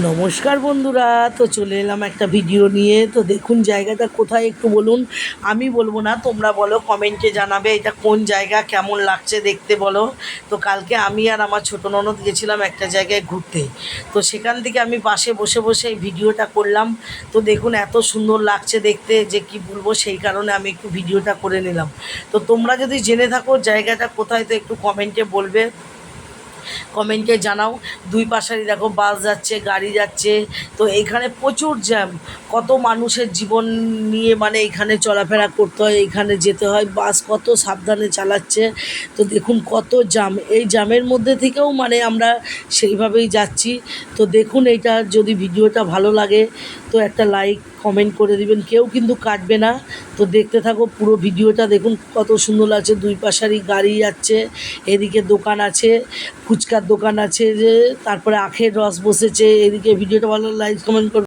নমস্কার বন্ধুরা, তো চলে এলাম একটা ভিডিও নিয়ে। তো দেখুন জায়গাটা কোথায় একটু বলুন। আমি বলবো না, তোমরা বলো, কমেন্টে জানাবে এটা কোন জায়গা, কেমন লাগছে দেখতে বলো। তো কালকে আমি আর আমার ছোটো ননদ গেছিলাম একটা জায়গায় ঘুরতে। তো সেখান থেকে আমি বাসে বসে বসে এই ভিডিওটা করলাম। তো দেখুন এত সুন্দর লাগছে দেখতে যে কি বলবো, সেই কারণে আমি একটু ভিডিওটা করে নিলাম। তো তোমরা যদি জেনে থাকো জায়গাটা কোথায় তো একটু কমেন্টে বলবে, কমেন্টে জানাও। দুই পাশারই দেখো বাস যাচ্ছে, গাড়ি যাচ্ছে। তো এখানে প্রচুর জ্যাম, কত মানুষের জীবন নিয়ে মানে এখানে চলাফেরা করতে হয়, এখানে যেতে হয়। বাস কত সাবধানে চালাচ্ছে। তো দেখুন কত জ্যাম, এই জ্যামের মধ্যে থেকেও মানে আমরা সেইভাবেই যাচ্ছি। তো দেখুন এইটা যদি ভিডিওটা ভালো লাগে তো একটা লাইক কমেন্ট করে দিবেন, কেউ কিন্তু কাটবে না। তো দেখতে থাকো পুরো ভিডিওটা, দেখুন কত সুন্দর লাগছে। দুই পাশারই গাড়ি যাচ্ছে, এদিকে দোকান আছে, ফুচকার দোকান আছে, যে তারপরে আখের রস বসেছে। এদিকে ভিডিওটা ভালো লাইক কমেন্ট করবে।